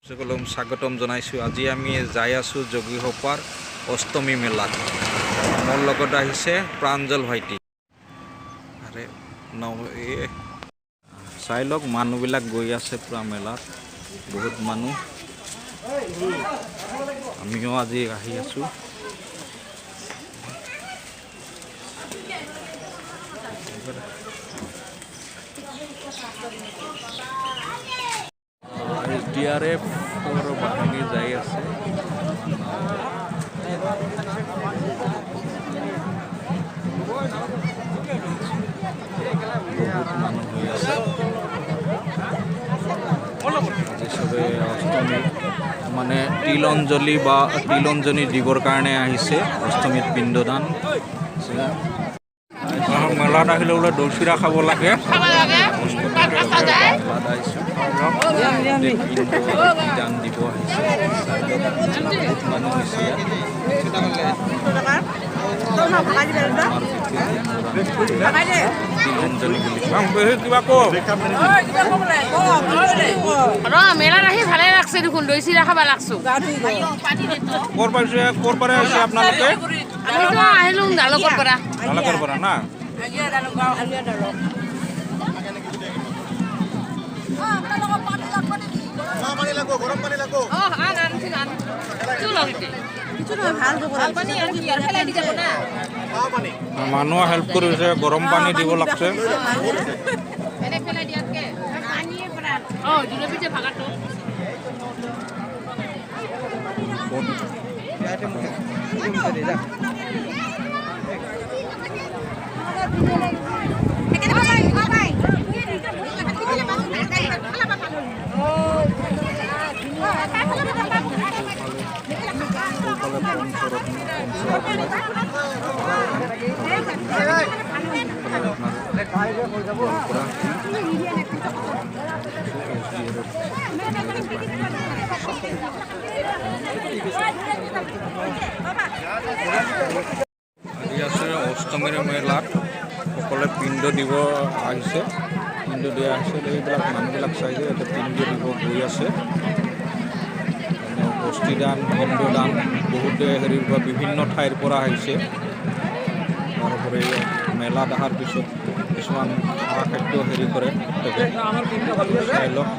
সকলক স্বাগতম জনাইছোঁ। আজি আমি যাই আছোঁ যোগীঘোপাৰ অষ্টমী মেলাত। মোৰ লগত আহিছে প্ৰাঞ্জল ভাইটি। আৰে চাই লওক, মানুহবিলাক গৈ আছে পুৰা মেলাত, বহুত মানুহ। আমিও আজি আহি আছোঁ। DRFৰ বাহিনী যাই আছে। বহুত মানুহ হৈ আছে। আজি চবে অষ্টমী মানে তিলঞ্জলি দিবৰ কাৰণে আহিছে। অষ্টমীত পিণ্ডদান। মেলাত আহিলে বোলে দৈ চিৰা খাব লাগে। দান দিব আহিছে। মানুহ হৈছে মেলাত আহি ভালে লাগছে দেখোন, দৈ চিৰা খাব লাগছো। ক'ৰ পৰা আহিছে আপোনালোকে? আমিতো আহিলো জালকৰ পৰা না? মানুহ হেল্প কৰিছে, গৰম পানী দিব লাগছে। আজি আছে অষ্টমীৰ মেলাত সকলোৱে পিণ্ড দিব আহিছে। পিণ্ড দিয়া আহিছে, এইবিলাক মানুহবিলাক চাইছে ইয়াতে পিণ্ড দিব গৈ আছে। বস্তিদান, পিণ্ডদান বহুতে হেৰিৰ পৰা বিভিন্ন ঠাইৰ পৰা আহিছে। তাৰোপৰি মেলাত অহাৰ পিছত কিছুমান খোৱা খাদ্য হেৰি কৰে। চাই লওক।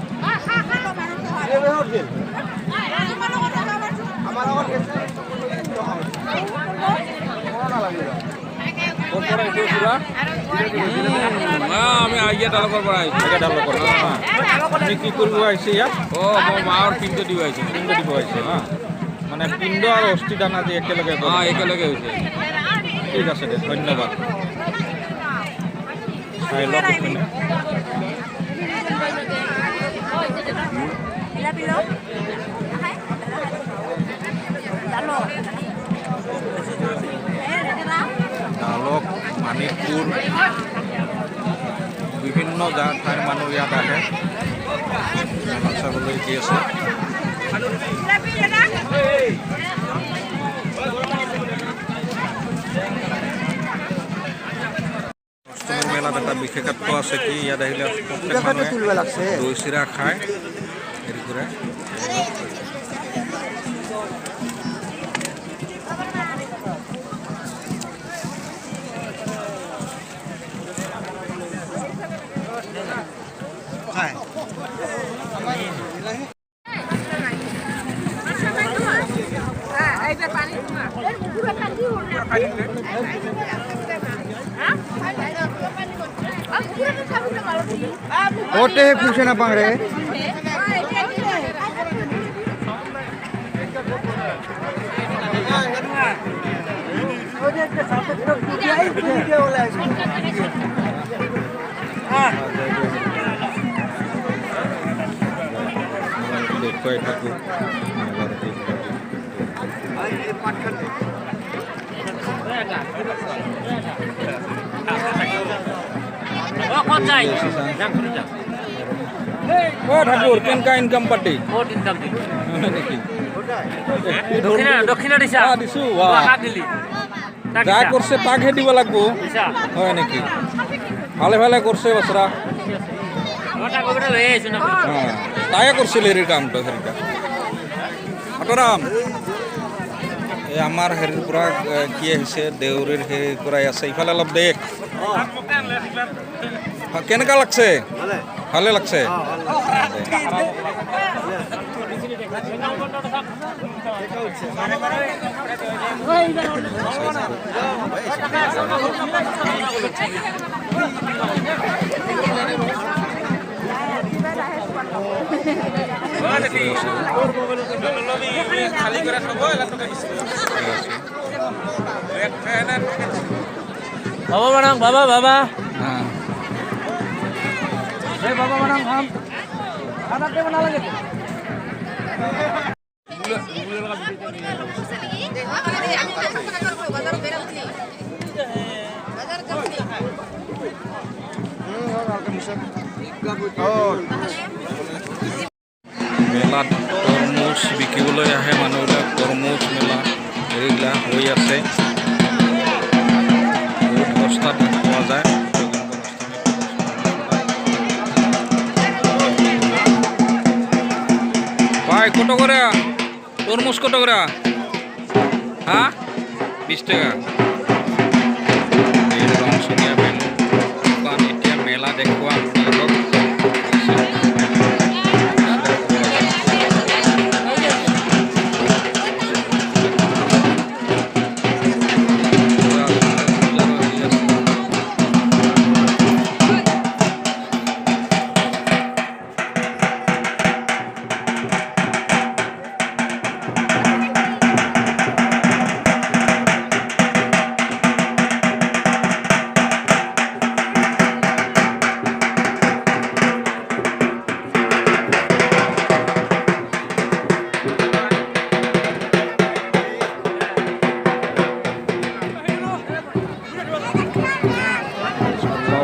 আমি আইয়া ডালকৰ পৰা আপুনি কি কৰিব আহিছে ইয়াত? মই মাৰ পিণ্ড দিব আহিছোঁ। পিণ্ড দিব আহিছে হা, মানে পিণ্ড আৰু অস্থিদান আজি একেলগে একেলগে হৈছে। ঠিক আছে দে, ধন্যবাদ। চাই লওক এইখিনি। ডালক, মানিকপুৰ, বিভিন্ন ঠাইৰ মানুহ ইয়াত আহে মেলা চাবলৈ। কি আছে অষ্টমীৰ মেলাত এটা বিশেষত্ব আছে কি, ইয়াত আহিলে প্ৰত্যেক মানুহে দৈ চিৰা খায়, হেৰি কৰে। Ote push na pang re. দেখুৱাই থাকোঁ। ঠাকুর কেনকা ইনকাম পার্টি দক্ষিণা দিছা দিছো দিলি যা করছে তাকহে দিব লাগবো, হয় নাকি? ভালে ভালে করছে বছরা, তাই করছিল এর কামটা। আতৰাম এই আমাৰ হেৰিৰ পৰা কি আহিছে দেউৰীৰ হেৰিৰ পৰাই আছে ইফালে অলপ দেখ কেনেকুৱা লাগছে ভালে লাগছে বাবা বানাং বাবা বাবা হ্যাঁ এই বাবা বানাং খাম খানা কে বানা লাগে মেলাত তৰমুজ বিকিবলৈ আহে মানুহবিলাক তৰমুজ মেলা এইবিলাক হৈ আছে বহুত সস্তাত পোৱা যায় ভাই কত কৰে তৰমুজ কত কৰে হ্যাঁ 20 টাকা এই ৰংসুনিয়া মেনু দোকান এতিয়া মেলা দেখুৱা আপোনালোকক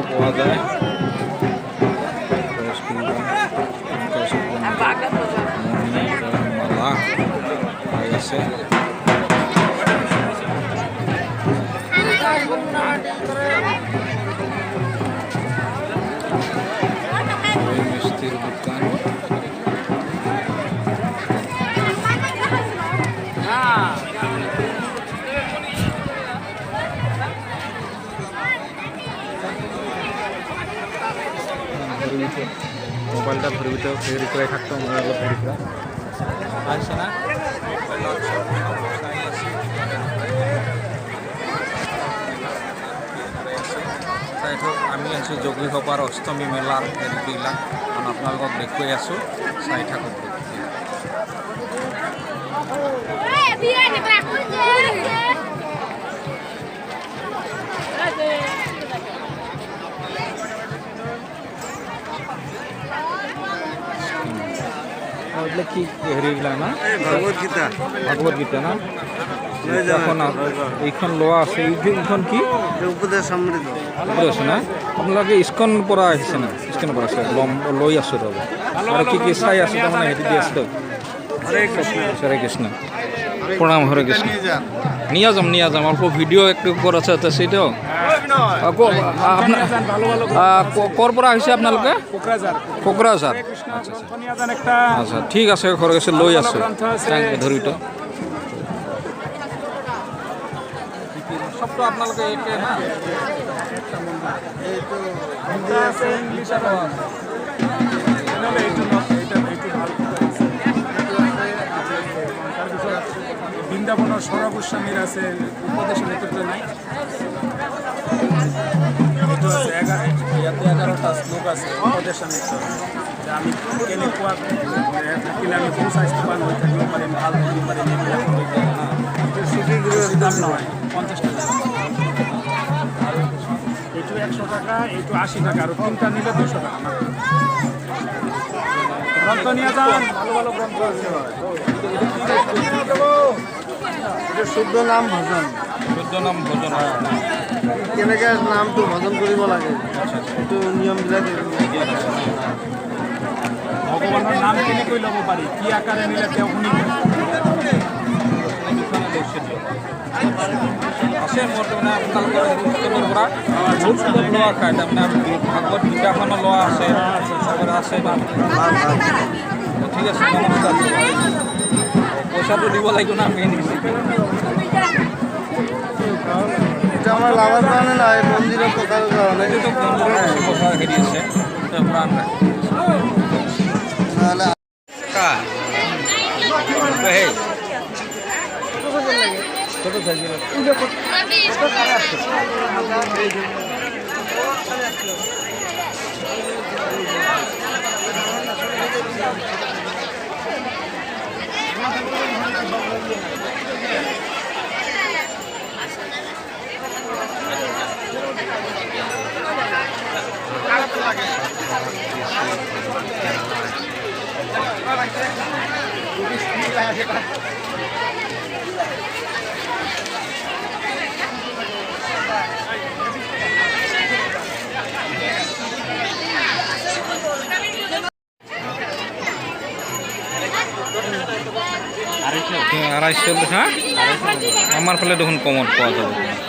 পোৱা যায় মালা হৈ আছে মিষ্টিৰ দোকান মোবাইলটা ঘুৰে ভিতৰে ফেৰি কৰে থাকতো মোবাইল ফেৰি কৰে আসছে না আমি আছো যোগীসভাৰ অষ্টমী মেলাৰ হেৰিবিলাক আপোনালোকক দেখুৱাই আছোঁ চাই থাকক এইবিলাক কি হেৰিবিলাক না ভাগৱত গীতা না এখন এইখন লোৱা আছে এইখন কি উপদেশ না আপোনালোকে ইস্কনৰ পৰা আহিছে না ইস্কনৰ পৰা আছে লৈ আছোঁ ৰ'ব আৰু কি কি চাই আছোঁ তাৰমানে সেইটো দি আছোঁ হৰে কৃষ্ণ প্ৰণাম হৰে কৃষ্ণ নিয়া যাম অল্প ভিডিঅ' একটু কৰা আছে সেইটাও ক'ৰ পৰা আহিছে আপোনালোকে কোকৰাঝাৰ আচ্ছা ঠিক আছে ঘৰে গৈছে লৈ আছোঁ ধৰিত সবটো আপোনালোকে একে না বৃন্দাবনৰ সৌৰভ গোস্বামীৰ আছে উপদেশৰ নেতৃত্ব নাই এইটো আছে ইয়াতে 11টা শ্লোক আছে উপদেশৰ নেতৃত্ব যে আমি কেনেকুৱা থাকিলে আমি সুস্বাস্থ্যৱান হৈ থাকিব পাৰিম ভাল থাকিব পাৰিম দাম নহয় 50 টাকা আৰু এইটো 100 টাকা এইটো 80 টাকা আৰু তিনিটা নিলে 200 টাকা গ্ৰন্থ নিয়ে যান ভালো ভালো গ্ৰন্থ আছে শুদ্ধ নাম ভজন কেনেকে নামটো ভজন কৰিব লাগে এইটো নিয়মবিলাক ভগৱানৰ নাম কেনেকৈ ল'ব পাৰি কি আকাৰে নিলে তেওঁ শুনিব আছে মোৰ তাৰমানে আপোনালোকৰ ইস্কনৰ পৰা বহুত কিতাপ লোৱা খায় তাৰমানে ভাগৱত গীতাখনো লোৱা আছে আছে ঠিক আছে নমস্কাৰ পইচাটো দিব লাগিব না মেইন এটা আমাৰ লাভাৰ কাৰণে না এই মন্দিৰেৰ কথাৰ কাৰণে এইটো মন্দিৰৰ কথা হেৰি আছে পুৰাণ নাহলে কা হে আড়াইশো হ্যাঁ আমাৰ ফলে দেখুন কমত পাওয়া যাবে